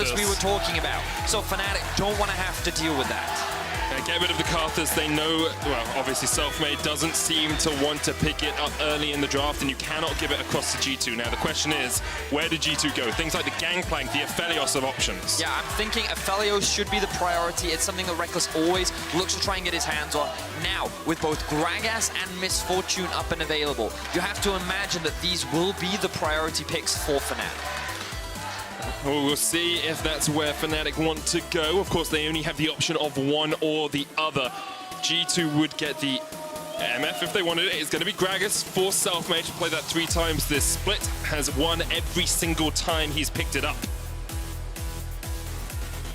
Karthus we were talking about. So Fnatic don't want to have to deal with that. Get rid of the Karthus. They know, well, obviously Selfmade doesn't seem to want to pick it up early in the draft, and you cannot give it across to G2. Now the question is, where did G2 go? Things like the Gangplank, the Aphelios of options. Yeah, I'm thinking Aphelios should be the priority. It's something that Rekkles always looks to try and get his hands on. Now, with both GRAGAS and Misfortune up and available, you have to imagine that these will be the priority picks for Fnatic. Well, we'll see if that's where Fnatic want to go. Of course, they only have the option of one or the other. G2 would get the MF if they wanted it. It's going to be GRAGAS for Selfmade to play that 3 times this split. Has won every single time he's picked it up.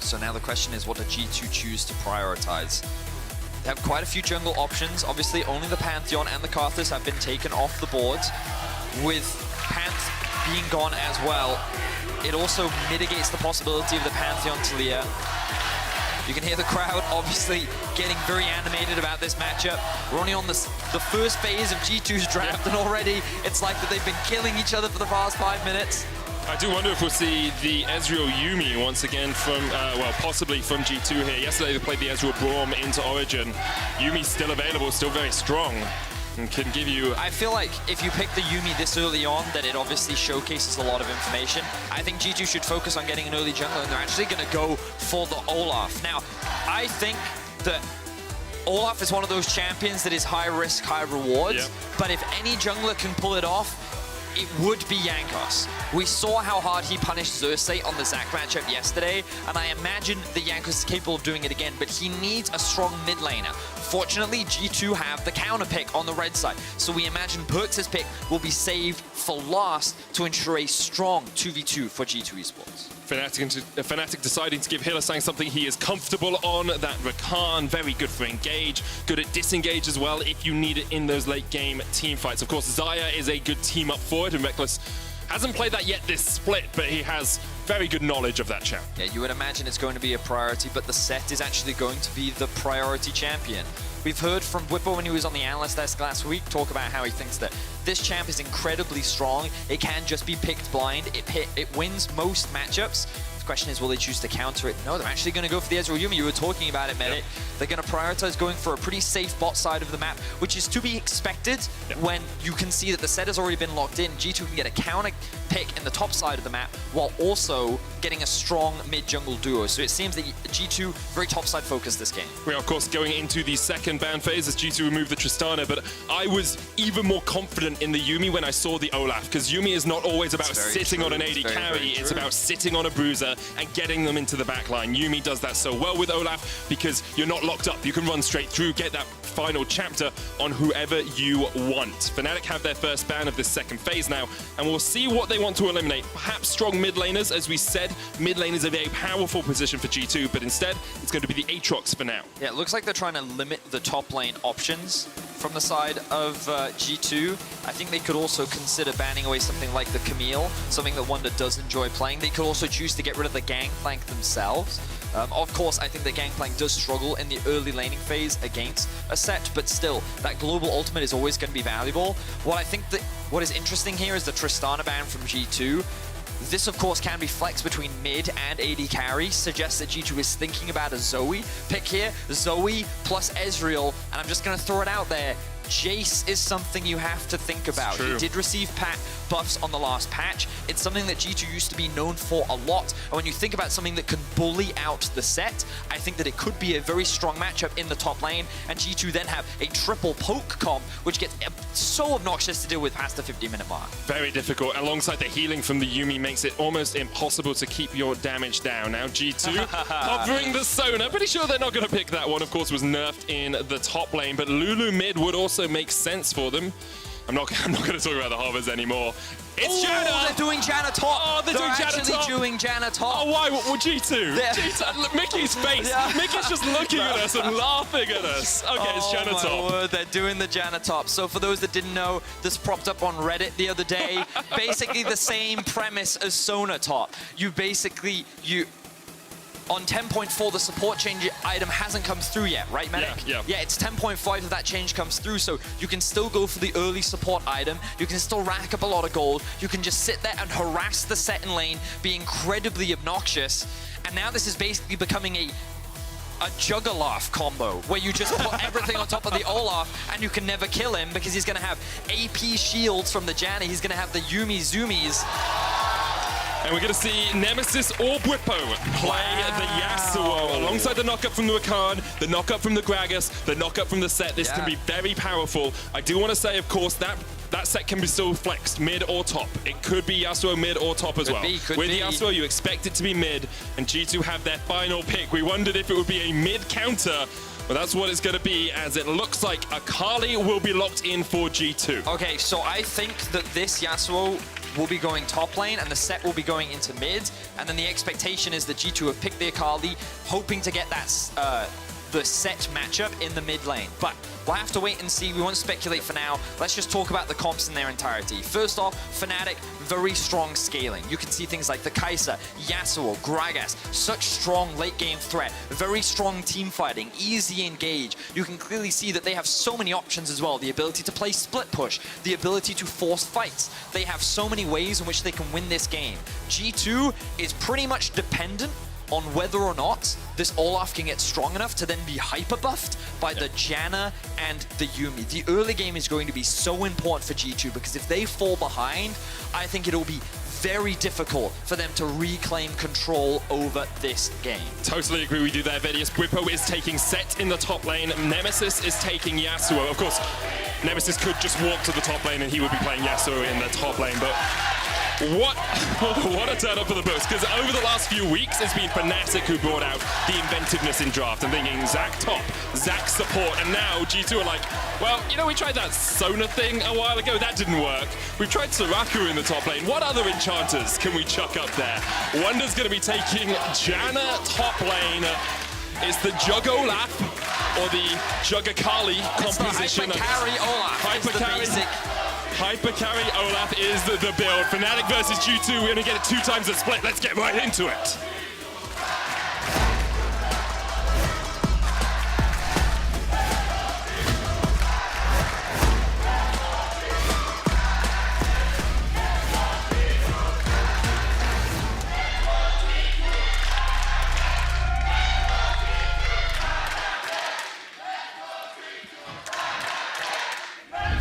So now the question is, what do G2 choose to prioritize? They have quite a few jungle options. Obviously, only the Pantheon and the Karthus have been taken off the board. With Panth being gone as well, it also mitigates the possibility of the Pantheon Talia. You can hear the crowd obviously getting very animated about this matchup. We're only on the first phase of G2's draft, and already it's like that they've been killing each other for the past 5 minutes. I do wonder if we'll see the EZREAL once again from, well, possibly from G2 here. Yesterday they played the EZREAL Braum into Origin. Yuumi's still available, still very strong, and can give you... I feel like if you pick the Yuumi this early on, that it obviously showcases a lot of information. I think G2 should focus on getting an early jungler, and they're actually going to go for the OLAF. Now, I think that OLAF is one of those champions that is high risk, high rewards, but if any jungler can pull it off, it would be Jankos. We saw how hard he punished Xerxes on the Zac matchup yesterday, and I imagine that Jankos is capable of doing it again, but he needs a strong mid laner. Fortunately, G2 have the counter pick on the red side, so we imagine PERKZ's pick will be saved for last to ensure a strong 2v2 for G2 Esports. Fnatic deciding to give Hylissang something he is comfortable on. That RAKAN, very good for engage, good at disengage as well if you need it in those late game team fights. Of course, Xayah is a good team up for it, and Rekkles hasn't played that yet this split, but he has very good knowledge of that champ. Yeah, you would imagine it's going to be a priority, but the set is actually going to be the priority champion. We've heard from Bwipo when he was on the analyst desk last week talk about how he thinks that this champ is incredibly strong. It can just be picked blind. It wins most matchups. The question is, will they choose to counter it? No, they're actually going to go for the EZREAL. You were talking about it, Medic. They're going to prioritize going for a pretty safe bot side of the map, which is to be expected when you can see that the set has already been locked in. G2 can get a counter pick in the top side of the map while also getting a strong mid-jungle duo. So it seems that G2 very top side focused this game. We are, of course, going into the second ban phase as G2 removed the Tristana, but I was even more confident in the Yuumi when I saw the OLAF, because Yuumi is not always about sitting on an AD carry, it's about sitting on a bruiser and getting them into the backline. Yuumi does that so well with OLAF because you're not locked up. You can run straight through, get that final chapter on whoever you want. Fnatic have their first ban of this second phase now, and we'll see what they want to eliminate. Perhaps strong mid laners. As we said, mid lane is a very powerful position for G2, but instead it's going to be the Aatrox for now. Yeah, it looks like they're trying to limit the top lane options from the side of G2. I think they could also consider banning away something like the Camille, something that Wunder does enjoy playing. They could also choose to get rid of the Gangplank themselves. Of course, I think the Gangplank does struggle in the early laning phase against a set, but still, that global ultimate is always going to be valuable. What is interesting here is the Tristana ban from G2. This, of course, can be flexed between mid and AD carry, suggests that G2 is thinking about a Zoe pick here. Zoe plus EZREAL, and I'm just going to throw it out there. Jace is something you have to think about. He did receive buffs on the last patch. It's something that G2 used to be known for a lot. And when you think about something that can bully out the set, I think that it could be a very strong matchup in the top lane. And G2 then have a triple poke comp, which gets so obnoxious to deal with past the 50-minute mark. Very difficult. Alongside the healing from the Yuumi makes it almost impossible to keep your damage down. Now G2 covering the Sona. Pretty sure they're not going to pick that one. Of course, was nerfed in the top lane, but Lulu mid would also make sense for them. I'm not going to talk about the Harvest anymore. It's Janna! They're doing Janna top! Oh, they're doing Janna top! Oh, why? Well, G2? G2. Look, Mickey's face! Mickey's just looking at us and laughing at us. Okay, it's Janna top. Oh my word, they're doing the Janna top. So for those that didn't know, this propped up on Reddit the other day. Basically the same premise as Sona top. on 10.4, the support change item hasn't come through yet, right, Medic? Yeah. Yeah, it's 10.5 that change comes through, so you can still go for the early support item. You can still rack up a lot of gold. You can just sit there and harass the set in lane, be incredibly obnoxious. And now this is basically becoming a Juggalauf combo, where you just put everything on top of the OLAF and you can never kill him because he's going to have AP shields from the Janna. He's going to have the Yumi Zoomies. And we're going to see Nemesis or Bwipo play the Yasuo alongside the knockup from the RAKAN, the knockup from the GRAGAS, the knockup from the set. This can be very powerful. I do want to say, of course, that set can be still flexed, mid or top. It could be Yasuo mid or top as well. With Yasuo, you expect it to be mid, and G2 have their final pick. We wondered if it would be a mid counter, but that's what it's going to be, as it looks like AKALI will be locked in for G2. Okay, so I think that this Yasuo will be going top lane and the set will be going into mid, and then the expectation is that G2 have picked the AKALI, hoping to get that the set matchup in the mid lane. But we'll have to wait and see. We won't speculate for now. Let's just talk about the comps in their entirety. First off, Fnatic, very strong scaling. You can see things like the Kai'Sa, Yasuo, GRAGAS, such strong late game threat, very strong team fighting, easy engage. You can clearly see that they have so many options as well. The ability to play split push, the ability to force fights. They have so many ways in which they can win this game. G2 is pretty much dependent on whether or not this OLAF can get strong enough to then be hyper buffed by the Janna and the Yuumi. The early game is going to be so important for G2 because if they fall behind, I think it'll be very difficult for them to reclaim control over this game. Totally agree with you there, Vedius. Bwipo is taking set in the top lane. Nemesis is taking Yasuo. Of course, Nemesis could just walk to the top lane and he would be playing Yasuo in the top lane, but what a turn up for the books, because over the last few weeks, it's been Fnatic who brought out the inventiveness in draft. I'm thinking Zac top, Zac support, and now G2 are like, well, you know, we tried that Sona thing a while ago, that didn't work. We've tried Soraka in the top lane. What other enchanters can we chuck up there? Wunder's going to be taking Janna top lane. It's the Jug OLAF, or the Jug AKALI composition. Hyper carry OLAF. Hyper carry. Hyper carry OLAF is the build. Fnatic versus G2, we're going to get it 2 times the split. Let's get right into it.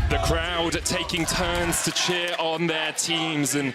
The crowd taking turns to cheer on their teams, and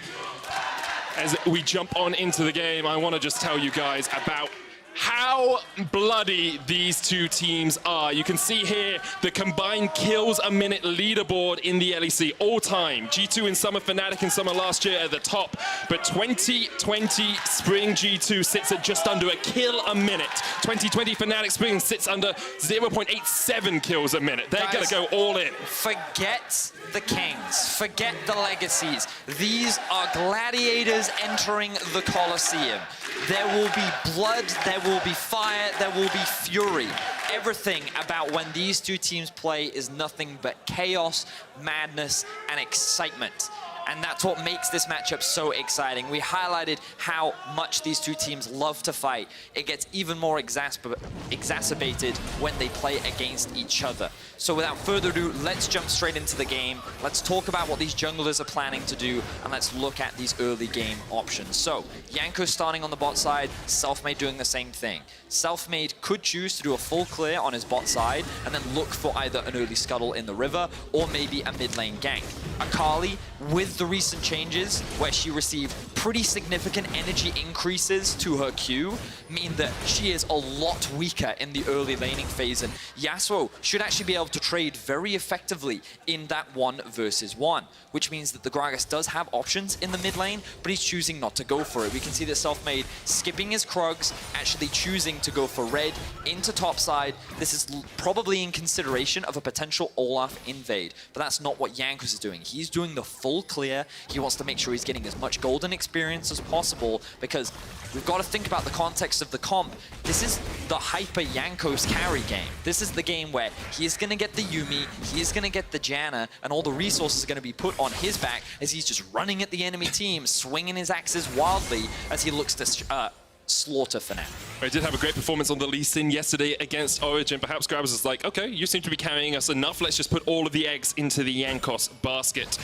as we jump on into the game, I want to just tell you guys about how bloody these two teams are. You can see here the combined kills a minute leaderboard in the LEC all time. G2 in summer, Fnatic in summer last year at the top, but 2020 Spring G2 sits at just under a kill a minute. 2020 Fnatic Spring sits under 0.87 kills a minute. They're going to go all in. Forget the kings, forget the legacies. These are gladiators entering the Colosseum. There will be blood, there will be fire, there will be fury. Everything about when these two teams play is nothing but chaos, madness, and excitement. And that's what makes this matchup so exciting. We highlighted how much these two teams love to fight. It gets even more exacerbated when they play against each other. So without further ado, let's jump straight into the game. Let's talk about what these junglers are planning to do, and let's look at these early game options. So, Jankos starting on the bot side, Selfmade doing the same thing. Selfmade could choose to do a full clear on his bot side, and then look for either an early scuttle in the river, or maybe a mid lane gank. AKALI, with the recent changes, where she received pretty significant energy increases to her Q, mean that she is a lot weaker in the early laning phase, and Yasuo should actually be able to trade very effectively in that 1 versus 1, which means that the GRAGAS does have options in the mid lane, but he's choosing not to go for it. We can see that Selfmade skipping his Krugs, actually choosing to go for red into top side. This is probably in consideration of a potential OLAF invade, but that's not what Jankos is doing. He's doing the full clear. He wants to make sure he's getting as much golden experience as possible, because we've got to think about the context of the comp. This is the hyper Jankos carry game. This is the game where he is going to get the Yuumi, he is going to get the Janna, and all the resources are going to be put on his back as he's just running at the enemy team, swinging his axes wildly as he looks to slaughter Fnatic. I did have a great performance on the Lee Sin yesterday against Origin. Perhaps GRAGAS is like, okay, you seem to be carrying us enough. Let's just put all of the eggs into the Jankos basket.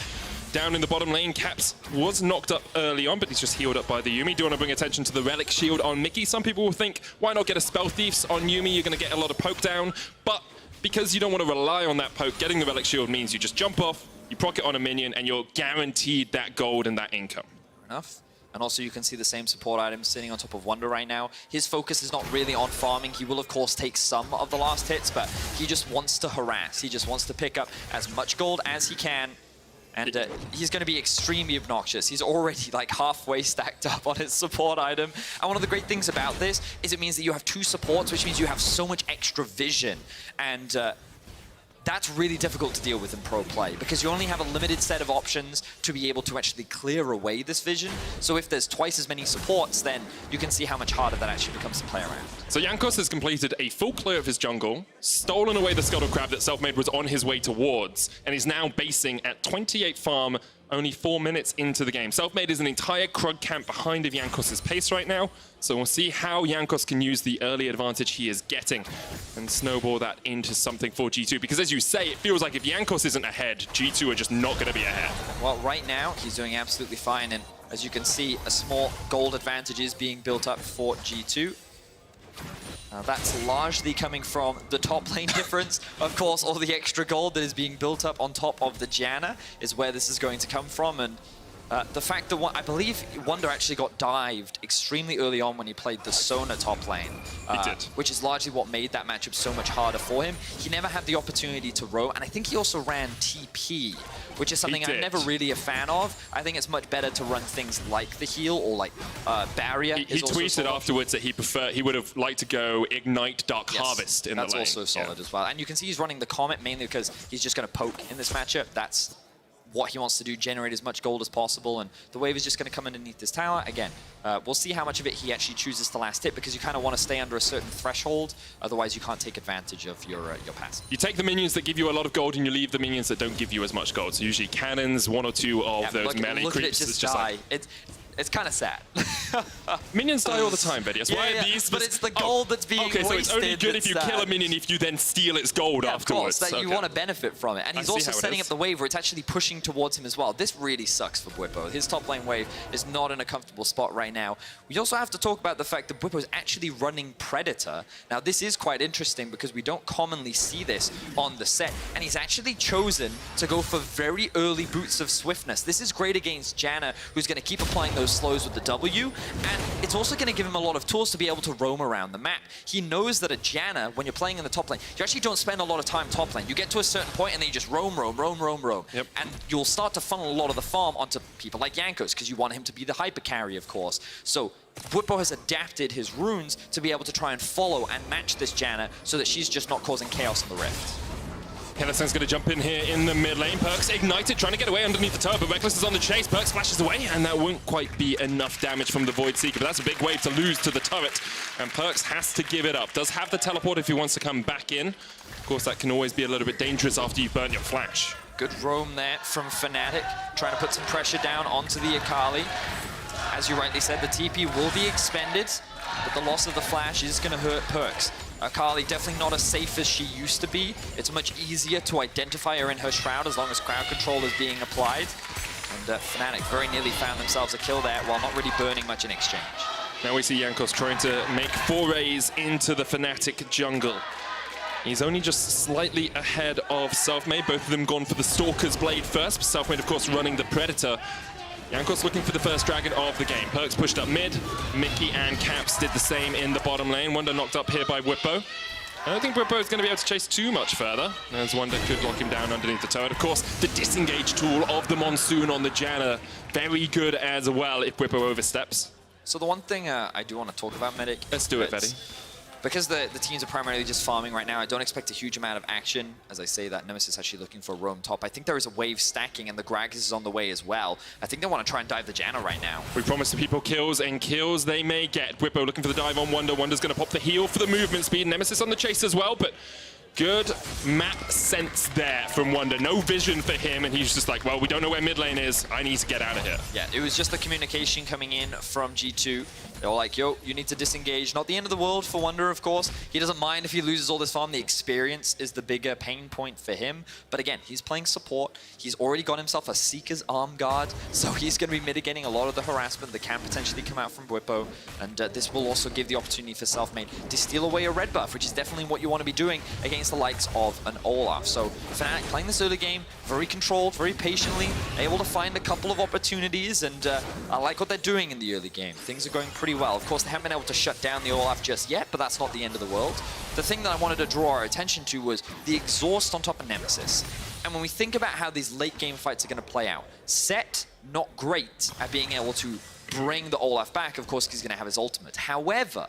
Down in the bottom lane, Caps was knocked up early on, but he's just healed up by the Yuumi. Do want to bring attention to the Relic Shield on Mickey. Some people will think, why not get a Spell Thieves on Yuumi? You're going to get a lot of poke down. But because you don't want to rely on that poke, getting the Relic Shield means you just jump off, you proc it on a minion, and you're guaranteed that gold and that income. Fair enough. And also you can see the same support item sitting on top of Wunder right now. His focus is not really on farming. He will of course take some of the last hits, but he just wants to harass. He just wants to pick up as much gold as he can. And he's going to be extremely obnoxious. He's already like halfway stacked up on his support item. And one of the great things about this is it means that you have 2 supports, which means you have so much extra vision. And that's really difficult to deal with in pro play because you only have a limited set of options to be able to actually clear away this vision. So if there's twice as many supports, then you can see how much harder that actually becomes to play around. So Jankos has completed a full clear of his jungle, stolen away the Scuttle Crab that Selfmade was on his way towards, and is now basing at 28 farm, only 4 minutes into the game. Selfmade is an entire Krug camp behind of Jankos' pace right now, so we'll see how Jankos can use the early advantage he is getting and snowball that into something for G2. Because as you say, it feels like if Jankos isn't ahead, G2 are just not going to be ahead. Well, right now, he's doing absolutely fine, and as you can see, a small gold advantage is being built up for G2. That's largely coming from the top lane difference. Of course, all the extra gold that is being built up on top of the Janna is where this is going to come from. And the fact that I believe Wunder actually got dived extremely early on when he played the Sona top lane. He did. Which is largely what made that matchup so much harder for him. He never had the opportunity to roam, and I think he also ran TP, which is something I'm never really a fan of. I think it's much better to run things like the heal or like barrier. He tweeted afterwards that he would have liked to go Ignite Dark Harvest in the lane. That's also solid as well. And you can see he's running the Comet mainly because he's just going to poke in this matchup. That's what he wants to do, generate as much gold as possible, and the wave is just going to come underneath this tower. Again, we'll see how much of it he actually chooses to last hit, because you kind of want to stay under a certain threshold, otherwise you can't take advantage of your pass. You take the minions that give you a lot of gold and you leave the minions that don't give you as much gold. So usually cannons, 1 or 2 of those melee look creeps. At it just die. It's kind of sad. Minions die all the time, Betty. That's why these. But it's the gold that's being wasted. Okay, so it's only good if you kill a minion if you then steal its gold afterwards. Of course, that you want to benefit from it. And he's also setting up the wave where it's actually pushing towards him as well. This really sucks for Bwipo. His top lane wave is not in a comfortable spot right now. We also have to talk about the fact that Bwipo is actually running Predator. Now, this is quite interesting because we don't commonly see this on the set. And he's actually chosen to go for very early boots of swiftness. This is great against Janna, who's going to keep applying those slows with the W. And it's also going to give him a lot of tools to be able to roam around the map. He knows that at Janna, when you're playing in the top lane, you actually don't spend a lot of time top lane. You get to a certain point and then you just roam. Yep. And you'll start to funnel a lot of the farm onto people like Jankos, because you want him to be the hyper carry, of course. So Bwipo has adapted his runes to be able to try and follow and match this Janna so that she's just not causing chaos in the Rift. Hylissang's going to jump in here in the mid lane. PERKZ ignited, trying to get away underneath the tower, but Rekkles is on the chase. PERKZ flashes away, and that won't quite be enough damage from the Void Seeker, but that's a big wave to lose to the turret, and PERKZ has to give it up. Does have the teleport if he wants to come back in. Of course, that can always be a little bit dangerous after you've burnt your flash. Good roam there from Fnatic, trying to put some pressure down onto the AKALI. As you rightly said, the TP will be expended, but the loss of the flash is going to hurt PERKZ. AKALI definitely not as safe as she used to be. It's much easier to identify her in her shroud as long as crowd control is being applied. And Fnatic very nearly found themselves a kill there while not really burning much in exchange. Now we see Jankos trying to make forays into the Fnatic jungle. He's only just slightly ahead of Selfmade. Both of them gone for the Stalker's Blade first. Selfmade, of course, running the Predator. Jankos looking for the first dragon of the game. PERKZ pushed up mid. Mickey and Caps did the same in the bottom lane. Wunder knocked up here by Bwipo. I don't think Bwipo is going to be able to chase too much further, as Wunder could lock him down underneath the turret. Of course, the disengage tool of the Monsoon on the Janna, very good as well if Bwipo oversteps. So the one thing I do want to talk about, Medic. Let's do it, Betty. Because the teams are primarily just farming right now, I don't expect a huge amount of action. As I say that, Nemesis actually looking for a roam top. I think there is a wave stacking and the GRAGAS is on the way as well. I think they want to try and dive the Janna right now. We promised the people kills, and kills they may get. Bwipo looking for the dive on Wunder. Wunder's going to pop the heal for the movement speed. Nemesis on the chase as well, but good map sense there from Wunder. No vision for him, and he's just like, well, we don't know where mid lane is. I need to get out of here. Yeah, it was just the communication coming in from G2. They were like, yo, you need to disengage. Not the end of the world for Wunder, of course. He doesn't mind if he loses all this farm. The experience is the bigger pain point for him. But again, he's playing support. He's already got himself a Seeker's Arm Guard, so he's going to be mitigating a lot of the harassment that can potentially come out from Bwipo. And this will also give the opportunity for Selfmade to steal away a red buff, which is definitely what you want to be doing against the likes of an OLAF. So Fnatic playing this early game, very controlled, very patiently, able to find a couple of opportunities, and I like what they're doing in the early game. Things are going pretty well. Of course, they haven't been able to shut down the OLAF just yet, but that's not the end of the world. The thing that I wanted to draw our attention to was the exhaust on top of Nemesis. And when we think about how these late game fights are going to play out, Sett, not great at being able to bring the OLAF back. Of course, he's going to have his ultimate. However,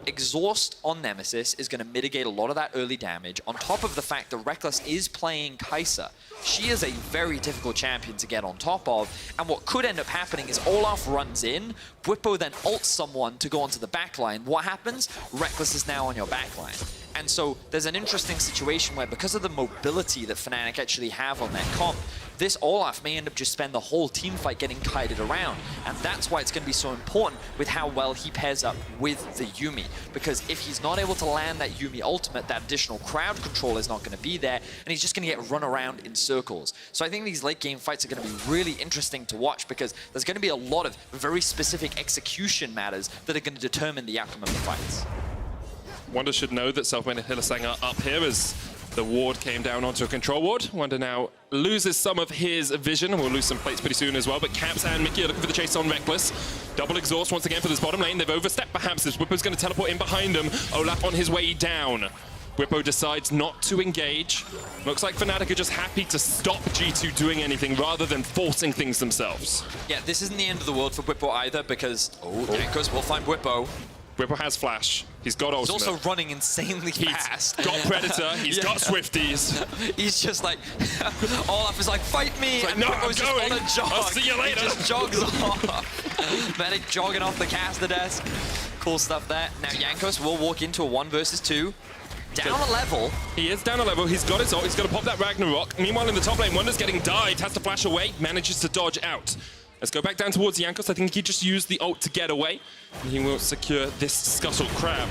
exhaust on Nemesis is going to mitigate a lot of that early damage, on top of the fact that Rekkles is playing Kai'Sa. She is a very difficult champion to get on top of, and what could end up happening is OLAF runs in, Bwipo then ults someone to go onto the backline. What happens? Rekkles is now on your backline. And so there's an interesting situation where, because of the mobility that Fnatic actually have on their comp, this OLAF may end up just spend the whole team fight getting kited around. And that's why it's going to be so important with how well he pairs up with the Yuumi. Because if he's not able to land that Yuumi ultimate, that additional crowd control is not going to be there, and he's just going to get run around in circles. So I think these late game fights are going to be really interesting to watch, because there's going to be a lot of very specific execution matters that are going to determine the outcome of the fights. Wunder should know that Selfmade and Hylissang are up here as the ward came down onto a control ward. Wunder now loses some of his vision, and we'll lose some plates pretty soon as well. But Caps and Mickey are looking for the chase on Rekkles. Double exhaust once again for this bottom lane. They've overstepped perhaps, as Bwipo's going to teleport in behind them. OLAF on his way down. Bwipo decides not to engage. Looks like Fnatic are just happy to stop G2 doing anything rather than forcing things themselves. Yeah, this isn't the end of the world for Bwipo either, because Jankos will find Bwipo. Bwipo has flash. He's got ultimate. He's also running insanely fast. He's got Predator. He's got Swifties. He's just like, OLAF is like, fight me! Like, and no, Bwipo's just on a jog. I'll see you later. He just jogs off. Medic jogging off the caster desk. Cool stuff there. Now Jankos will walk into a 1 versus 2. Down a level. He is down a level. He's got his ult. He's going to pop that Ragnarok. Meanwhile, in the top lane, Wunder's getting dived. Has to flash away. Manages to dodge out. Let's go back down towards Jankos. I think he just used the ult to get away. And he will secure this Scuttle Crab.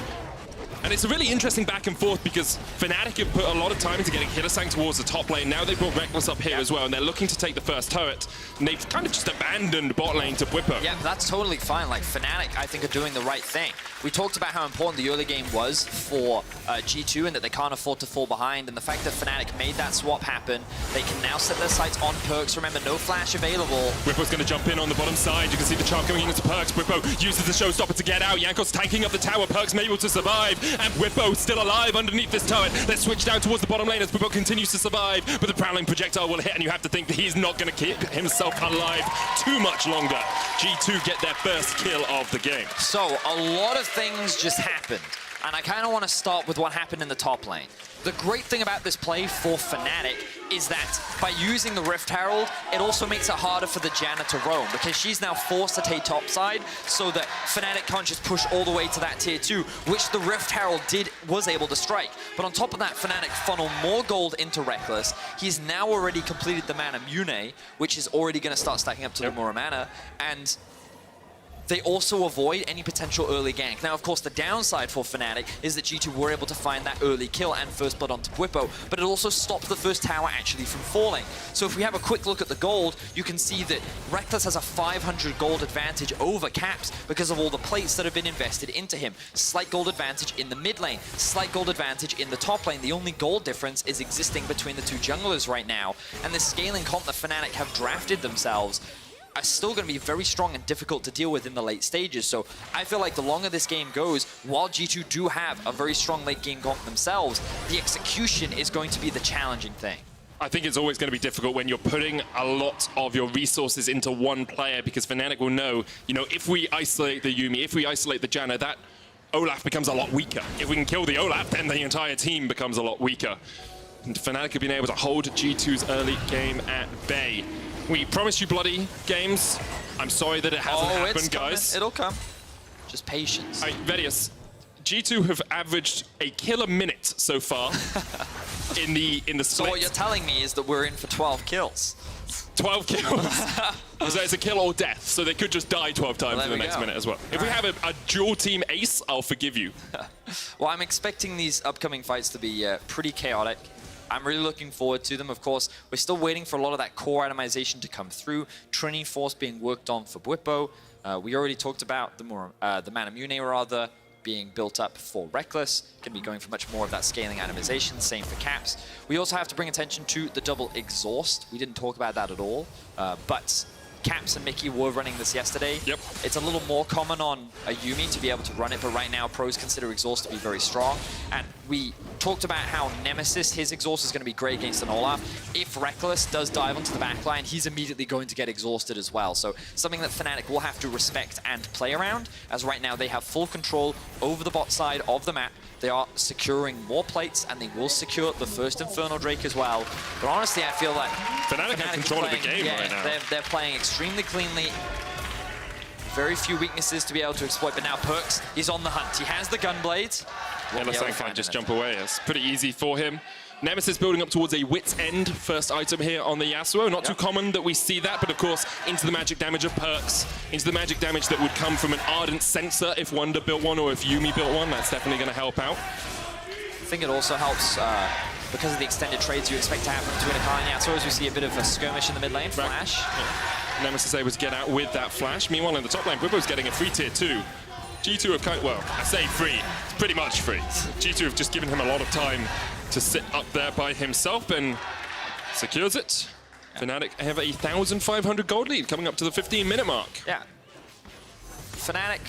And it's a really interesting back and forth, because Fnatic have put a lot of time into getting Hylissang towards the top lane. Now they've brought Rekkles up here as well, and they're looking to take the first turret. And they've kind of just abandoned bot lane to Bwipo. Yeah, that's totally fine. Like, Fnatic, I think, are doing the right thing. We talked about how important the early game was for G2, and that they can't afford to fall behind. And the fact that Fnatic made that swap happen, they can now set their sights on PERKZ. Remember, no flash available. Bwipo's going to jump in on the bottom side. You can see the charm coming into PERKZ. Bwipo uses the showstopper to get out. Jankos tanking up the tower. PERKZ able to survive. And Bwipo still alive underneath this turret. Let's switch down towards the bottom lane as Bwipo continues to survive. But the prowling projectile will hit, and you have to think that he's not going to keep himself alive too much longer. G2 get their first kill of the game. So, a lot of things just happened. And I kind of want to start with what happened in the top lane. The great thing about this play for Fnatic is that by using the Rift Herald, it also makes it harder for the Janna to roam, because she's now forced to take topside, so that Fnatic can't just push all the way to that tier 2, which the Rift Herald was able to strike. But on top of that, Fnatic funnel more gold into Rekkles. He's now already completed the Mana Mune, which is already going to start stacking up to the more mana, and they also avoid any potential early gank. Now, of course, the downside for Fnatic is that G2 were able to find that early kill and first blood onto Bwipo, but it also stopped the first tower actually from falling. So if we have a quick look at the gold, you can see that Rekkles has a 500 gold advantage over Caps because of all the plates that have been invested into him. Slight gold advantage in the mid lane, slight gold advantage in the top lane. The only gold difference is existing between the two junglers right now, and the scaling comp that Fnatic have drafted themselves are still going to be very strong and difficult to deal with in the late stages. So I feel like the longer this game goes, while G2 do have a very strong late game comp themselves, the execution is going to be the challenging thing. I think it's always going to be difficult when you're putting a lot of your resources into one player, because Fnatic will know, you know, if we isolate the Yuumi, if we isolate the Janna, that OLAF becomes a lot weaker. If we can kill the OLAF, then the entire team becomes a lot weaker. And Fnatic have been able to hold G2's early game at bay. We promised you bloody games. I'm sorry that it hasn't happened, guys. It'll come. Just patience. Vedius, G2 have averaged a kill a minute so far. in the split. So what you're telling me is that we're in for 12 kills. 12 kills. So it's a kill or death, so they could just die 12 times in the next minute as well. If we have a dual team ace, I'll forgive you. Well, I'm expecting these upcoming fights to be pretty chaotic. I'm really looking forward to them. Of course, we're still waiting for a lot of that core itemization to come through. Trinity Force being worked on for Bwipo. We already talked about the Manamune rather being built up for Rekkles. Going to be going for much more of that scaling itemization. Same for Caps. We also have to bring attention to the double exhaust. We didn't talk about that at all, but Caps and Mickey were running this yesterday. Yep. It's a little more common on a Yumi to be able to run it, but right now pros consider exhaust to be very strong. And we talked about how Nemesis, his exhaust is going to be great against an OLAF. If Rekkles does dive onto the backline, he's immediately going to get exhausted as well. So something that Fnatic will have to respect and play around, as right now they have full control over the bot side of the map. They are securing more plates, and they will secure the first Infernal Drake as well. But honestly, I feel like Fnatic have control of the game right now. They're playing extremely cleanly. Very few weaknesses to be able to exploit, but now PERKZ is on the hunt. He has the Gunblade. Hylissang can't just jump away. It's pretty easy for him. Nemesis building up towards a Wit's End first item here on the Yasuo. Not too common that we see that, but of course, into the magic damage of PERKZ, into the magic damage that would come from an Ardent Sensor if Wunder built one or if Yumi built one. That's definitely going to help out. I think it also helps because of the extended trades you expect to happen between AKALI and Yasuo, as we see a bit of a skirmish in the mid lane. Flash. Yeah. Nemesis able to get out with that flash. Meanwhile, in the top lane, Bwipo's getting a free tier 2. G2 have kind of, well, I say free, it's pretty much free. G2 have just given him a lot of time to sit up there by himself and secures it. Yeah. Fnatic have a 1,500 gold lead coming up to the 15-minute mark. Yeah. Fnatic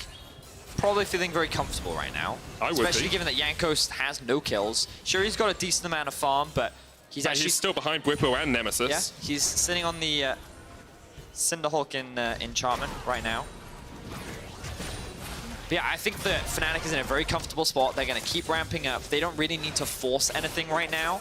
probably feeling very comfortable right now. Especially given that Jankos has no kills. Sure, he's got a decent amount of farm, but he's actually... He's still behind Bwipo and Nemesis. Yeah, he's sitting on the Cinderhulk in Enchantment right now. But yeah, I think that Fnatic is in a very comfortable spot. They're going to keep ramping up. They don't really need to force anything right now.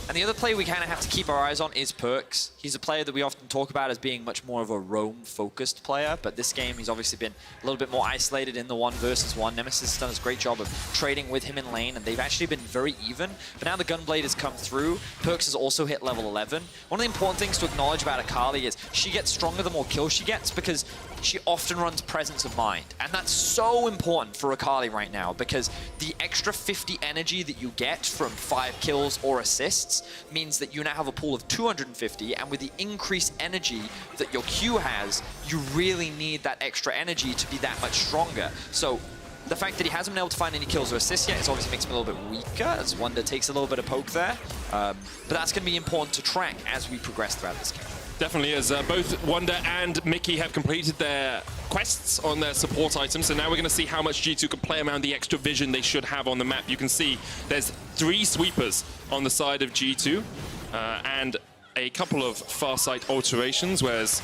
And the other player we kind of have to keep our eyes on is PERKZ. He's a player that we often talk about as being much more of a roam-focused player, but this game he's obviously been a little bit more isolated in the 1v1. Nemesis has done a great job of trading with him in lane, and they've actually been very even. But now the Gunblade has come through. PERKZ has also hit level 11. One of the important things to acknowledge about AKALI is she gets stronger the more kills she gets, because she often runs presence of mind. And that's so important for AKALI right now, because the extra 50 energy that you get from 5 kills or assists means that you now have a pool of 250, and with the increased energy that your Q has, you really need that extra energy to be that much stronger. So the fact that he hasn't been able to find any kills or assists yet, it obviously makes him a little bit weaker, as Wunder takes a little bit of poke there. But that's going to be important to track as we progress throughout this game. Definitely, as both Wunder and Mickey have completed their quests on their support items, so now we're going to see how much G2 can play around the extra vision they should have on the map. You can see there's 3 sweepers on the side of G2, and a couple of Farsight alterations, whereas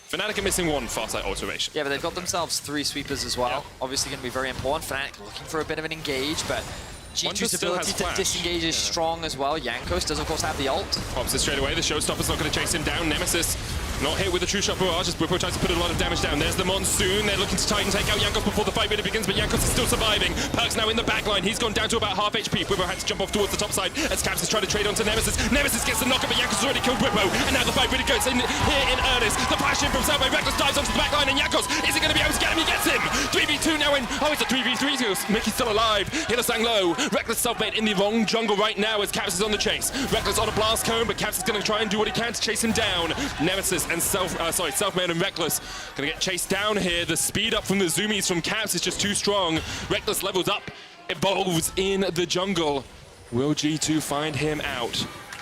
Fnatic are missing 1 Farsight alteration. Yeah, but they've got themselves 3 sweepers as well. Yeah. Obviously going to be very important. Fnatic looking for a bit of an engage, but G2's still ability to disengage is strong as well. Jankos does, of course, have the ult. Pops it straight away. The Showstopper's not going to chase him down. Nemesis not hit with the True Shot Barrage, as Bwipo tries to put a lot of damage down. There's the Monsoon. They're looking to try and take out Jankos before the fight really begins, but Jankos is still surviving. PERKZ now in the back line. He's gone down to about half HP. Bwipo had to jump off towards the top side as Caps is trying to trade onto Nemesis. Nemesis gets the knocker, but Jankos has already killed Bwipo, and now the fight really goes in here in earnest. The flash in from Selfmade. Rekkles dives onto the back line, and Jankos isn't going to be able to get him. He gets him. 3v2 now in. Oh, it's a 3v3. Mickey's still alive. Hylissang low. Rekkles Selfmade in the wrong jungle right now as Caps is on the chase. Rekkles on a blast cone, but Caps is going to try and do what he can to chase him down. Nemesis and Selfmade and Rekkles going to get chased down here. The speed up from the zoomies from Caps is just too strong. Rekkles levels up, evolves in the jungle. Will G2 find him out?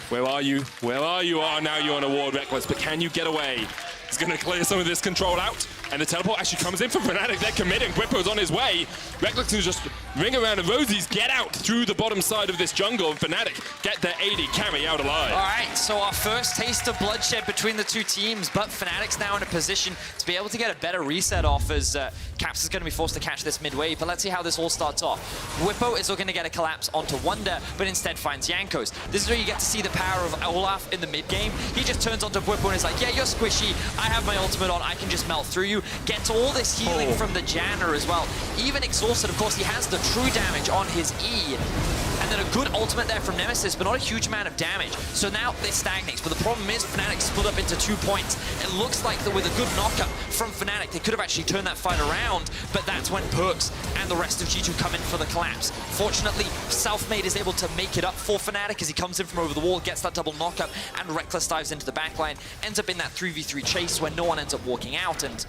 Where are you? Where are you? Oh, now you're on a ward, Rekkles, but can you get away? He's going to clear some of this control out, and the teleport actually comes in from Fnatic. They're committing. Bwipo's on his way. Rekkles can just ring around and Rosies get out through the bottom side of this jungle, and Fnatic get their AD carry out alive. All right, so our first taste of bloodshed between the 2 teams, but Fnatic's now in a position to be able to get a better reset off, as Caps is going to be forced to catch this midway. But let's see how this all starts off. Bwipo is looking to get a collapse onto Wunder, but instead finds Jankos. This is where you get to see the power of OLAF in the mid game. He just turns onto Bwipo and is like, yeah, you're squishy. I have my ultimate on. I can just melt through you. G2 gets all this healing from the Janna as well. Even exhausted, of course, he has the true damage on his E. And then a good ultimate there from Nemesis, but not a huge amount of damage. So now it stagnates. But the problem is Fnatic split up into 2 points. It looks like that with a good knockup from Fnatic, they could have actually turned that fight around, but that's when PERKZ and the rest of G2 come in for the collapse. Fortunately, Selfmade is able to make it up for Fnatic as he comes in from over the wall, gets that double knockup, and Rekkles dives into the backline, ends up in that 3v3 chase where no one ends up walking out, and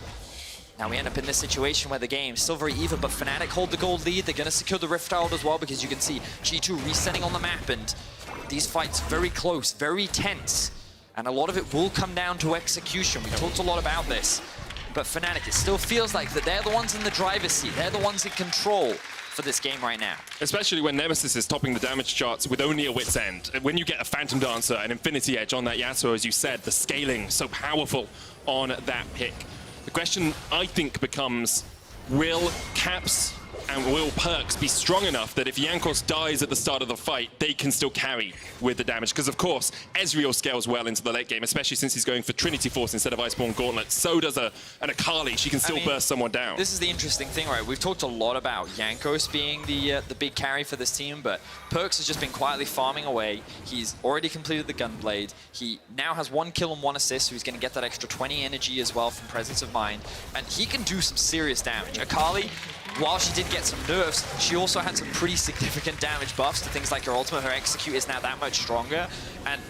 now we end up in this situation where the game's still very even, but Fnatic hold the gold lead. They're going to secure the Rift Herald as well, because you can see G2 resetting on the map, and these fights very close, very tense, and a lot of it will come down to execution. We talked a lot about this, but Fnatic, it still feels like that they're the ones in the driver's seat. They're the ones in control for this game right now. Especially when Nemesis is topping the damage charts with only a wit's end. When you get a Phantom Dancer, an Infinity Edge on that Yasuo, as you said, the scaling so powerful on that pick. The question, I think, becomes, will Caps and will PERKZ be strong enough that if Jankos dies at the start of the fight, they can still carry with the damage? Because, of course, EZREAL scales well into the late game, especially since he's going for Trinity Force instead of Iceborne Gauntlet. So does an AKALI. She can still burst someone down. This is the interesting thing, right? We've talked a lot about Jankos being the big carry for this team, but PERKZ has just been quietly farming away. He's already completed the Gunblade. He now has 1 kill and 1 assist, so he's going to get that extra 20 energy as well from Presence of Mind. And he can do some serious damage. AKALI, while she did get some nerfs, she also had some pretty significant damage buffs to things like her ultimate. Her execute is now that much stronger, and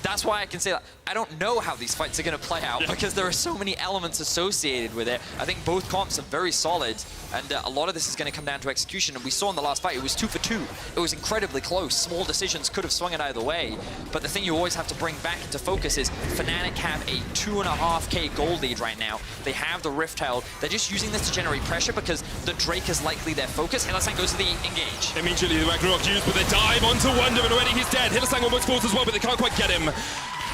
that's why I can say that I don't know how these fights are going to play out, because there are so many elements associated with it. I think both comps are very solid, and a lot of this is going to come down to execution. And we saw in the last fight, it was 2 for 2. It was incredibly close. Small decisions could have swung it either way. But the thing you always have to bring back into focus is Fnatic have a 2.5k gold lead right now. They have the Rift Herald. They're just using this to generate pressure because the Drake is likely their focus. Hylissang goes to the engage. Immediately the Ragnarok used, but they dive onto Wunder, and already he's dead. Hylissang almost falls as well, but they can't quite get him.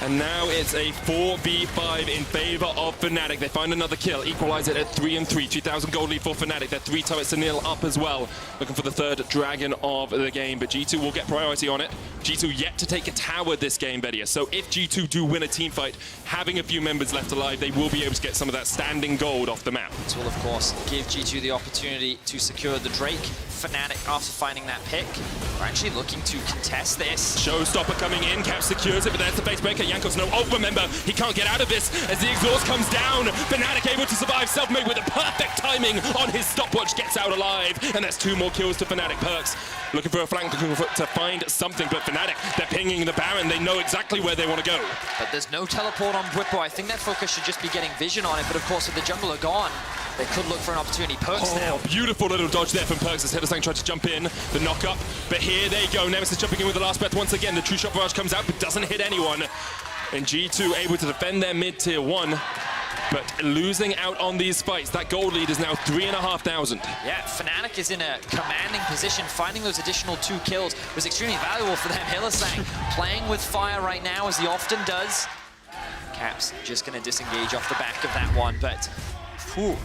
And now it's a 4v5 in favor of Fnatic. They find another kill, equalize it at 3-3. 2,000 gold lead for Fnatic. They're 3 turrets to nil up as well. Looking for the third dragon of the game, but G2 will get priority on it. G2 yet to take a tower this game, Bedia. So if G2 do win a team fight, having a few members left alive, they will be able to get some of that standing gold off the map. This will, of course, give G2 the opportunity to secure the Drake. Fnatic, after finding that pick, are actually looking to contest this. Showstopper coming in, Cap secures it, but there's the face breaker. Jankos no ult, remember, he can't get out of this as the exhaust comes down. Fnatic able to survive. Selfmade with the perfect timing on his stopwatch, gets out alive, and there's 2 more kills to Fnatic. PERKZ looking for a flank, looking to find something, but Fnatic, they're pinging the Baron. They know exactly where they want to go. But there's no teleport on Bwipo. I think their focus should just be getting vision on it, but of course with the jungler gone, they could look for an opportunity. PERKZ now. Beautiful little dodge there from PERKZ as Hylissang tried to jump in, the knock-up, but here they go. Nemesis jumping in with the last breath once again. The true shot barrage comes out, but doesn't hit anyone. And G2 able to defend their mid-tier 1, but losing out on these fights. That gold lead is now 3,500. Yeah, Fnatic is in a commanding position. Finding those additional 2 kills was extremely valuable for them. Hylissang playing with fire right now, as he often does. Caps just going to disengage off the back of that one, but whew,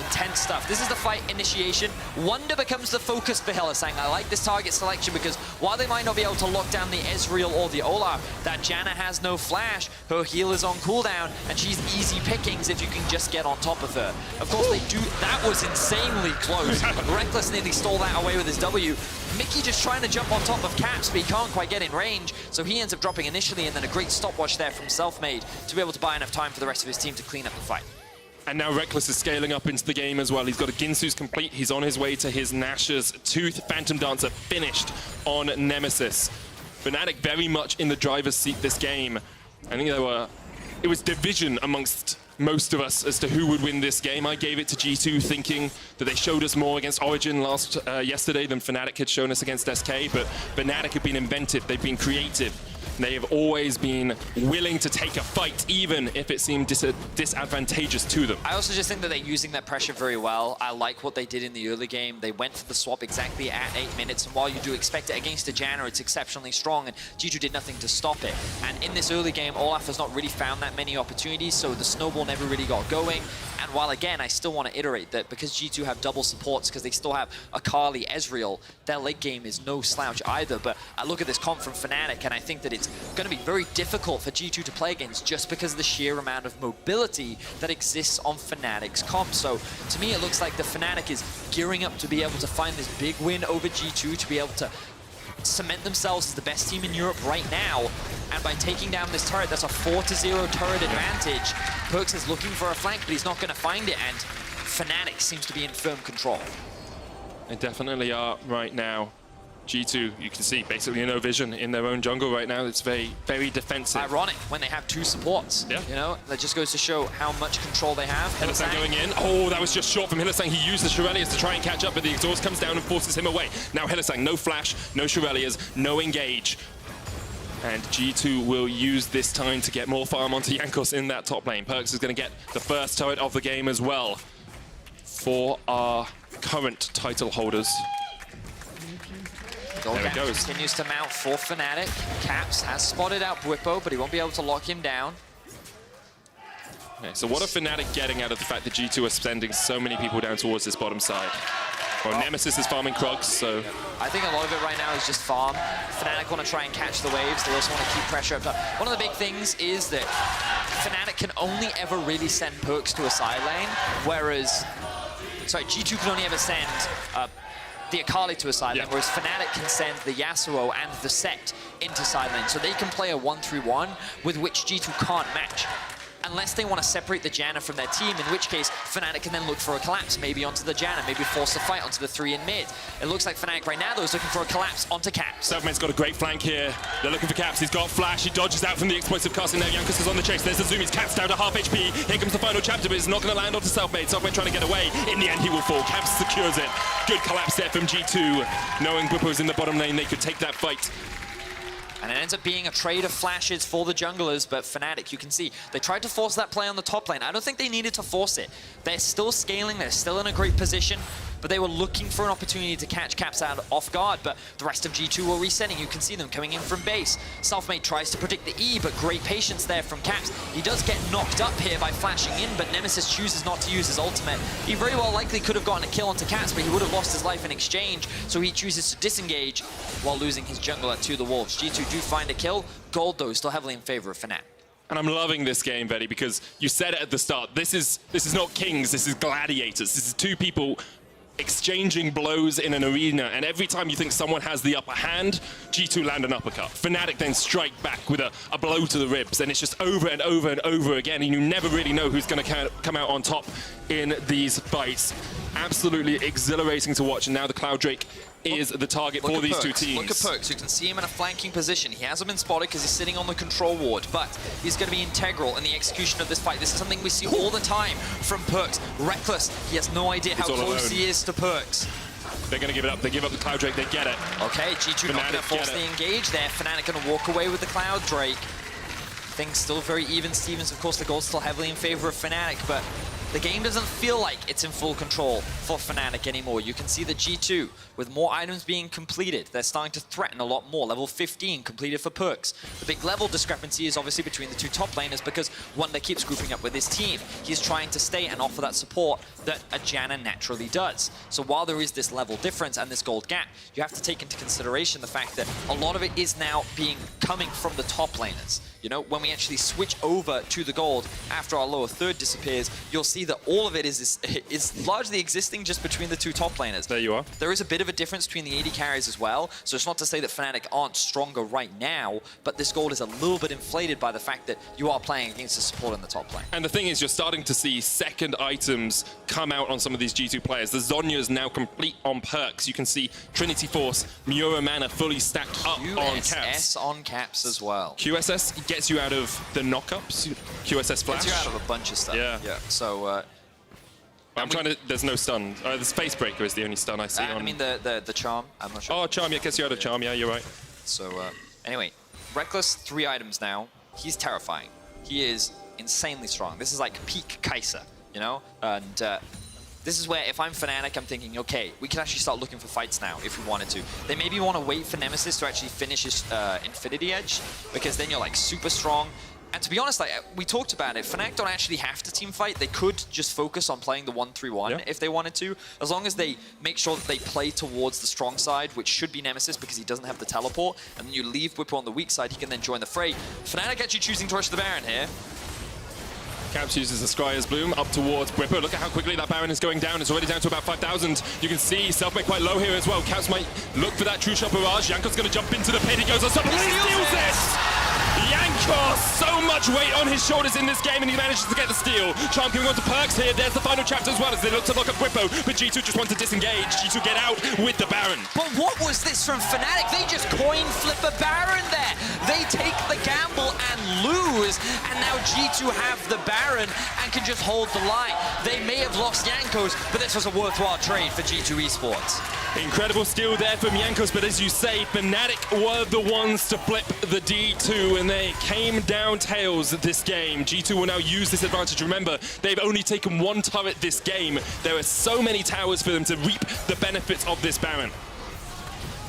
intense stuff. This is the fight initiation. Wunder becomes the focus for Hylissang. I like this target selection because while they might not be able to lock down the EZREAL or the OLAF, that Janna has no flash. Her heal is on cooldown, and she's easy pickings if you can just get on top of her. Of course, they do. That was insanely close. Rekkles nearly stole that away with his W. Mickey just trying to jump on top of Caps, but he can't quite get in range, so he ends up dropping initially, and then a great stopwatch there from Selfmade to be able to buy enough time for the rest of his team to clean up the fight. And now Rekkles is scaling up into the game as well. He's got a Ginsu's complete. He's on his way to his Nash's Tooth. Phantom Dancer finished on Nemesis. Fnatic very much in the driver's seat this game. I think it was division amongst most of us as to who would win this game. I gave it to G2 thinking that they showed us more against Origin yesterday than Fnatic had shown us against SK, but Fnatic have been inventive, they've been creative. They have always been willing to take a fight, even if it seemed disadvantageous to them. I also just think that they're using that pressure very well. I like what they did in the early game. They went for the swap exactly at 8 minutes, and while you do expect it against a Janna, it's exceptionally strong, and G2 did nothing to stop it. And in this early game, OLAF has not really found that many opportunities, so the snowball never really got going. And while, again, I still want to iterate that because G2 have double supports, because they still have AKALI, EZREAL, their late game is no slouch either. But I look at this comp from Fnatic, and I think that it's fact, going to be very difficult for G2 to play against just because of the sheer amount of mobility that exists on Fnatic's comp. So to me, it looks like the Fnatic is gearing up to be able to find this big win over G2, to be able to cement themselves as the best team in Europe right now. And by taking down this turret, that's a 4-0 turret advantage. PERKZ is looking for a flank, but he's not going to find it, and Fnatic seems to be in firm control. They definitely are right now. G2, you can see basically no vision in their own jungle right now. It's very, very defensive. Ironic when they have two supports. Yeah. You know, that just goes to show how much control they have. Hylissang going in. Oh, that was just short from Hylissang. He used the Shurelias to try and catch up, but the exhaust comes down and forces him away. Now Hylissang, no flash, no Shurelias, no engage. And G2 will use this time to get more farm onto Jankos in that top lane. PERKZ is going to get the first turret of the game as well for our current title holders. Gold Gap continues to mount for Fnatic. Caps has spotted out Bwipo, but he won't be able to lock him down. Okay, so what are Fnatic getting out of the fact that G2 are sending so many people down towards this bottom side? Well, Nemesis is farming Krugs, so... I think a lot of it right now is just farm. Fnatic want to try and catch the waves. They also want to keep pressure up top. One of the big things is that Fnatic can only ever really send PERKZ to a side lane, whereas... Sorry, G2 can only ever send the AKALI to a side lane, whereas Fnatic can send the YASUO and the SETT into side lane. So they can play a 1-3-1 with which G2 can't match. Unless they want to separate the Janna from their team, in which case Fnatic can then look for a collapse, maybe onto the Janna, maybe force a fight onto the 3 in mid. It looks like Fnatic right now, though, is looking for a collapse onto Caps. Selfmade's got a great flank here. They're looking for Caps. He's got flash. He dodges out from the explosive casting now. Jankos is on the chase. There's the Zoomies. Caps down to half HP. Here comes the final chapter, but it's not going to land onto Selfmade. Selfmade trying to get away. In the end, he will fall. Caps secures it. Good collapse there from G2. Knowing Bwipo's in the bottom lane, they could take that fight. And it ends up being a trade of flashes for the junglers, but Fnatic, you can see, they tried to force that play on the top lane. I don't think they needed to force it. They're still scaling, they're still in a great position, but they were looking for an opportunity to catch Caps out off guard, but the rest of G2 were resetting. You can see them coming in from base. Selfmade tries to predict the E, but great patience there from Caps. He does get knocked up here by flashing in, but Nemesis chooses not to use his ultimate. He very well likely could have gotten a kill onto Caps, but he would have lost his life in exchange, so he chooses to disengage while losing his jungler to the Wolves. G2 do find a kill. Gold, though, is still heavily in favor of Fnatic. And I'm loving this game, Veddy, because you said it at the start. This is not kings, this is gladiators. This is two people exchanging blows in an arena, and every time you think someone has the upper hand, G2 land an uppercut. Fnatic then strike back with a blow to the ribs, and it's just over and over and over again, and you never really know who's going to come out on top in these fights. Absolutely exhilarating to watch, and now the Cloud Drake is the target for these two teams. Look at PERKZ, you can see him in a flanking position. He hasn't been spotted because he's sitting on the control ward, but he's going to be integral in the execution of this fight. This is something we see all the time from PERKZ. Rekkles, he has no idea how close he is to PERKZ. They're going to give it up. They give up the Cloud Drake. They get it. Okay, G2 not going to force the engage there. Fnatic going to walk away with the Cloud Drake. Things still very even, Stevens. Of course, the gold's still heavily in favor of Fnatic, but the game doesn't feel like it's in full control for Fnatic anymore. You can see the G2, with more items being completed, they're starting to threaten a lot more. Level 15 completed for PERKZ. The big level discrepancy is obviously between the two top laners because Wunder keeps grouping up with his team. He's trying to stay and offer that support that a Janna naturally does. So while there is this level difference and this gold gap, you have to take into consideration the fact that a lot of it is now coming from the top laners. You know, when we actually switch over to the gold after our lower third disappears, you'll see that all of it is largely existing just between the two top laners. There you are. There is a bit of a difference between the AD carries as well, so it's not to say that Fnatic aren't stronger right now, but this gold is a little bit inflated by the fact that you are playing against the support in the top lane. And the thing is, you're starting to see second items come out on some of these G2 players. The Zhonya is now complete on PERKZ. You can see Trinity Force, Miura Mana fully stacked up on Caps. QSS on Caps as well. QSS gets you out of the knockups. QSS flash. Gets you out of a bunch of stuff. Yeah. So. I'm trying to. There's no stun. The Space Breaker is the only stun I see on. I mean the charm. I'm not sure. Oh, charm. Yeah, gets you out of charm. Yeah, you're right. So anyway, Rekkles 3 items now. He's terrifying. He is insanely strong. This is like peak Kai'Sa, you know. And this is where if I'm Fnatic, I'm thinking, okay, we can actually start looking for fights now if we wanted to. They maybe want to wait for Nemesis to actually finish his Infinity Edge, because then you're like super strong. And to be honest, like we talked about it, Fnatic don't actually have to team fight. They could just focus on playing the 1-3-1 if they wanted to, as long as they make sure that they play towards the strong side, which should be Nemesis because he doesn't have the teleport, and then you leave Bwipo on the weak side, he can then join the fray. Fnatic actually choosing to rush the Baron here. Caps uses the Scryer's Bloom up towards Bwipo. Look at how quickly that Baron is going down. It's already down to about 5,000. You can see Selfmade quite low here as well. Caps might look for that true shot barrage. Jankos going to jump into the pit. He goes on top. He steals it! Jankos! So much weight on his shoulders in this game, and he manages to get the steal. Charm coming on to PERKZ here. There's the final chapter as well as they look to lock up Bwipo. But G2 just want to disengage. G2 get out with the Baron. But what was this from Fnatic? They just coin flip a Baron there. They take the gamble and lose, and now G2 have the Baron and can just hold the line. They may have lost Jankos, but this was a worthwhile trade for G2 Esports. Incredible steal there from Jankos, but as you say, Fnatic were the ones to flip the D2, and they came down tails this game. G2 will now use this advantage. Remember, they've only taken one turret this game. There are so many towers for them to reap the benefits of this Baron.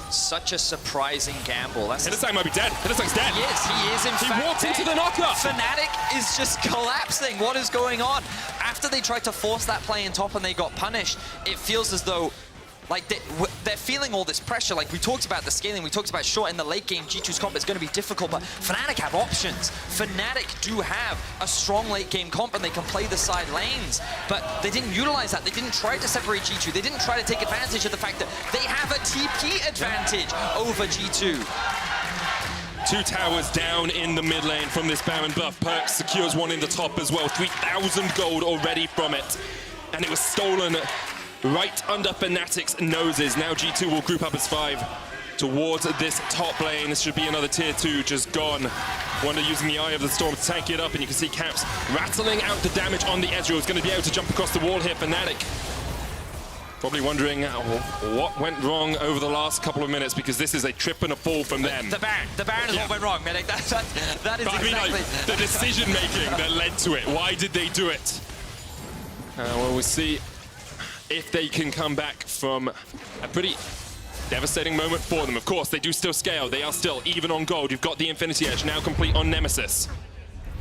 Such a surprising gamble. Hylissang might be dead. Hylissang's dead. He is in fact He walked dead. into the knockup. Fnatic is just collapsing. What is going on? After they tried to force that play in top and they got punished, it feels as though like they're feeling all this pressure. Like we talked about the scaling, we talked about short in the late game, G2's comp is going to be difficult, but Fnatic have options. Fnatic do have a strong late game comp and they can play the side lanes, but they didn't utilize that. They didn't try to separate G2. They didn't try to take advantage of the fact that they have a TP advantage over G2. 2 towers down in the mid lane from this Baron buff. PERKZ secures one in the top as well. 3,000 gold already from it. And it was stolen right under Fnatic's noses. Now G2 will group up as 5 towards this top lane. This should be another tier 2 just gone. Wunder using the Eye of the Storm to tank it up, and you can see Caps rattling out the damage on the EZREAL. Is going to be able to jump across the wall here. Fnatic probably wondering what went wrong over the last couple of minutes, because this is a trip and a fall from them. The Baron is what went wrong, man. That is exactly... I mean, like, the decision-making that led to it. Why did they do it? Well, we'll see if they can come back from a pretty devastating moment for them. Of course, they do still scale. They are still even on gold. You've got the Infinity Edge now complete on Nemesis.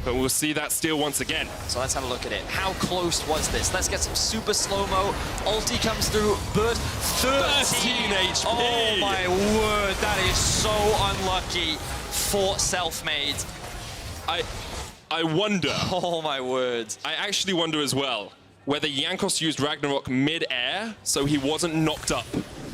But we'll see that steal once again. So let's have a look at it. How close was this? Let's get some super slow-mo. Ulti comes through, but 13 HP. Oh my word, that is so unlucky for Selfmade. I wonder. Oh my word. I actually wonder as well whether Jankos used Ragnarok mid-air so he wasn't knocked up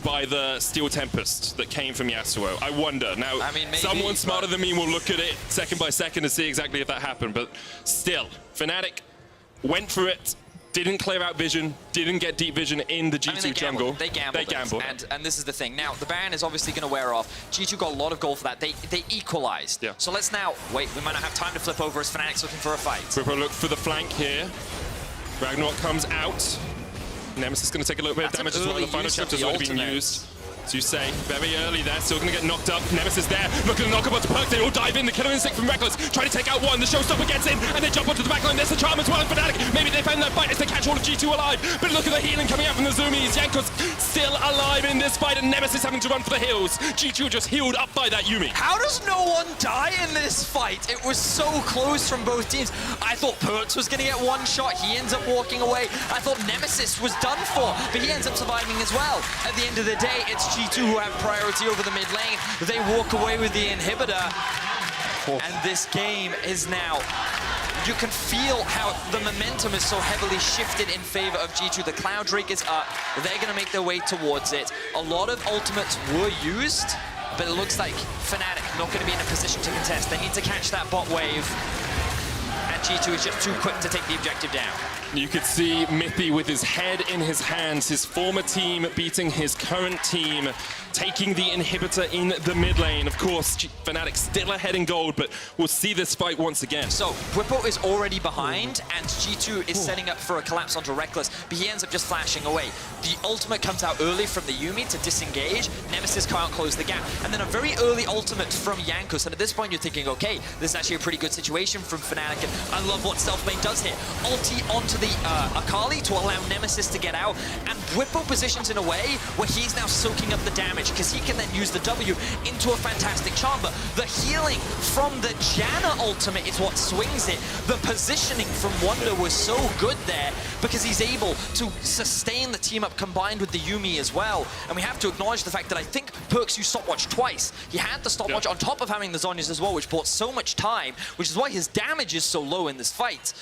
by the Steel Tempest that came from Yasuo. I wonder. Now, I mean, maybe, someone smarter than me will look at it second by second to see exactly if that happened, but still, Fnatic went for it, didn't clear out vision, didn't get deep vision in the G2 jungle. They gambled. And this is the thing. Now, the Baron is obviously going to wear off. G2 got a lot of gold for that. They equalized. Yeah. So let's now, wait, we might not have time to flip over as Fnatic's looking for a fight. Bwipo look for the flank here. Ragnarok comes out. Nemesis is going to take a little bit of damage as well. The final chapter's already been used. As you say, very early there, still going to get knocked up. Nemesis there, look at the knock-up onto PERKZ. They all dive in. The killer instinct from Rekkles, trying to take out one. The showstopper gets in, and they jump onto the backline. There's the charm as well, and Fnatic. Maybe they found that fight as they catch all of G2 alive. But look at the healing coming out from the zoomies. Jankos still alive in this fight, and Nemesis having to run for the hills. G2 just healed up by that Yuumi. How does no one die in this fight? It was so close from both teams. I thought PERKZ was going to get one shot. He ends up walking away. I thought Nemesis was done for, but he ends up surviving as well. At the end of the day, it's G2 who have priority over the mid lane. They walk away with the inhibitor. And this game is now, you can feel how the momentum is so heavily shifted in favor of G2. The Cloud Drake is up. They're going to make their way towards it. A lot of ultimates were used, but it looks like Fnatic not going to be in a position to contest. They need to catch that bot wave. And G2 is just too quick to take the objective down. You could see Mithy with his head in his hands, his former team beating his current team, taking the inhibitor in the mid lane. Of course, Fnatic still ahead in gold, but we'll see this fight once again. So, Bwipo is already behind, and G2 is setting up for a collapse onto Rekkles, but he ends up just flashing away. The ultimate comes out early from the Yuumi to disengage. Nemesis can't close the gap. And then a very early ultimate from Jankos, and at this point you're thinking, okay, this is actually a pretty good situation from Fnatic, and I love what Selfmade does here. Ulti onto the AKALI to allow Nemesis to get out, and Bwipo positions in a way where he's now soaking up the damage, because he can then use the W into a fantastic charm. But the healing from the Janna ultimate is what swings it. The positioning from Wunder was so good there, because he's able to sustain the team up combined with the Yuumi as well. And we have to acknowledge the fact that I think PERKZ used stopwatch twice. He had the stopwatch on top of having the Zhonyas as well, which bought so much time, which is why his damage is so low in this fight.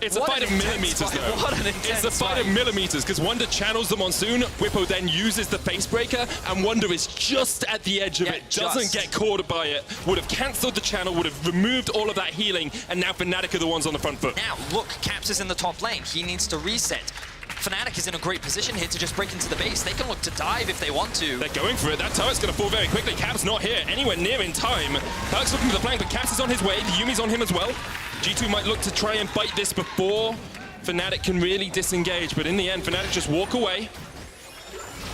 It's a fight of millimeters, though. What an intense It's a fight of millimeters, because Wunder channels the Monsoon, Bwipo then uses the face breaker, and Wunder is just at the edge of it, doesn't get caught by it, would have cancelled the channel, would have removed all of that healing, and now Fnatic are the ones on the front foot. Now, look, Caps is in the top lane. He needs to reset. Fnatic is in a great position here to just break into the base. They can look to dive if they want to. They're going for it. That turret's going to fall very quickly. Caps not here, anywhere near in time. PERKZ looking for the flank, but Caps is on his way. The Yuumi's on him as well. G2 might look to try and bite this before Fnatic can really disengage, but in the end, Fnatic just walk away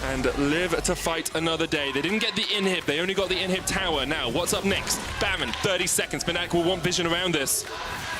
and live to fight another day. They didn't get the inhib, they only got the inhib tower. Now, what's up next? Baron, 30 seconds. Fnatic will want vision around this.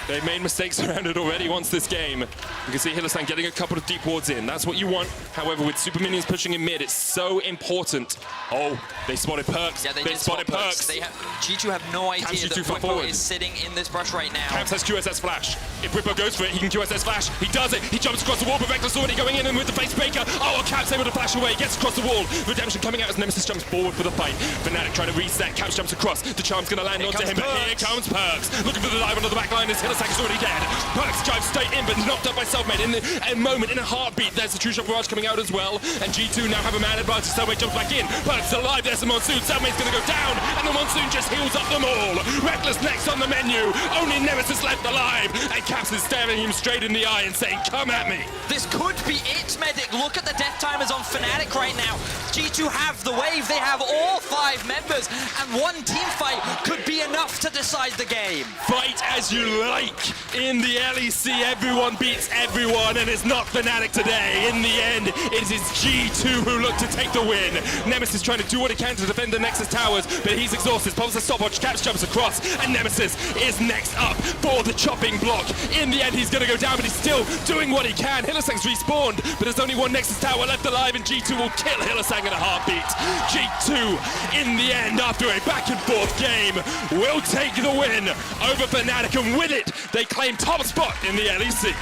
They've made mistakes around it already once this game. You can see Hylissang getting a couple of deep wards in. That's what you want. However, with super minions pushing in mid, it's so important. Oh, they spotted PERKZ. Yeah, they spotted PERKZ. G2 have no idea that Bwipo is sitting in this brush right now. Caps has QSS flash. If Bwipo goes for it, he can QSS flash. He does it. He jumps across the wall, but Rekkles already going in, and with the face breaker. Oh, Caps able to flash away. Gets across the wall. Redemption coming out as Nemesis jumps forward for the fight. Fnatic trying to reset. Caps jumps across. The charm's going to land onto him, but here comes PERKZ. Looking for the dive onto the back line as Hylissang is already dead. PERKZ drives straight in, but knocked up by Selfmade. In a moment, in a heartbeat, there's the True Shot Barrage coming out as well. And G2 now have a man advantage. Selfmade jumps back in. PERKZ alive. There's the Monsoon. Selfmade's going to go down, and the Monsoon just heals up them all. Rekkles next on the menu. Only Nemesis left alive, and Caps is staring him straight in the eye and saying, "Come at me." This could be it, Medic. Look at the death timers on Fnatic right now. G2 have the wave. They have all 5 members, and one team fight could be enough to decide the game. Fight as you like. In the LEC, everyone beats everyone, and it's not Fnatic today. In the end, it is G2 who look to take the win. Nemesis trying to do what he can to defend the Nexus towers, but he's exhausted. Pops the stopwatch, Caps jumps across, and Nemesis is next up for the chopping block. In the end, he's going to go down, but he's still doing what he can. Hylissang's respawned, but there's only one Nexus tower left alive, and G2 will kill Hylissang in a heartbeat. G2, in the end, after a back-and-forth game, will take the win over Fnatic, and with it, they claim top spot in the LEC.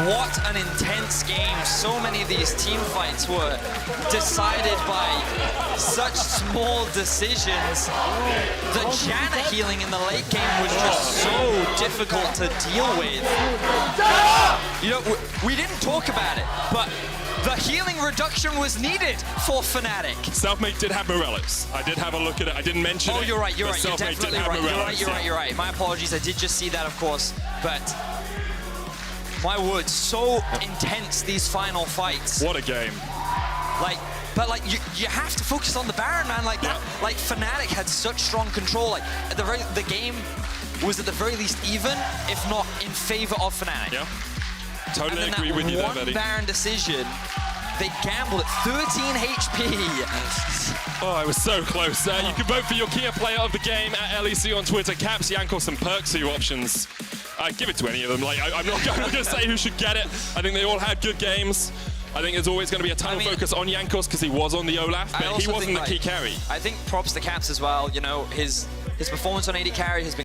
What an intense game. So many of these team fights were decided by such small decisions. The Janna healing in the late game was just so difficult to deal with. You know, we didn't talk about it, but the healing reduction was needed for Fnatic. Selfmade did have Morellos. I did have a look at it. I didn't mention it. Oh, you're right. You're right. You're Selfmade definitely right. You're right. My apologies. I did just see that, of course. But my word, so intense these final fights. What a game. But you have to focus on the Baron, man. Like that. Like Fnatic had such strong control. Like at the game was at the very least even, if not in favor of Fnatic. Yeah. Totally agree with you there, buddy. One Baron decision, they gambled at 13 HP. Oh, it was so close. You can vote for your Kia player of the game at LEC on Twitter. Caps, Jankos, and PERKZ are your options. Give it to any of them. Like, I'm not going to say who should get it. I think they all had good games. I think there's always going to be a ton of focus on Jankos because he was on the OLAF, but he wasn't the key carry. I think props to Caps as well. You know, his performance on AD carry has been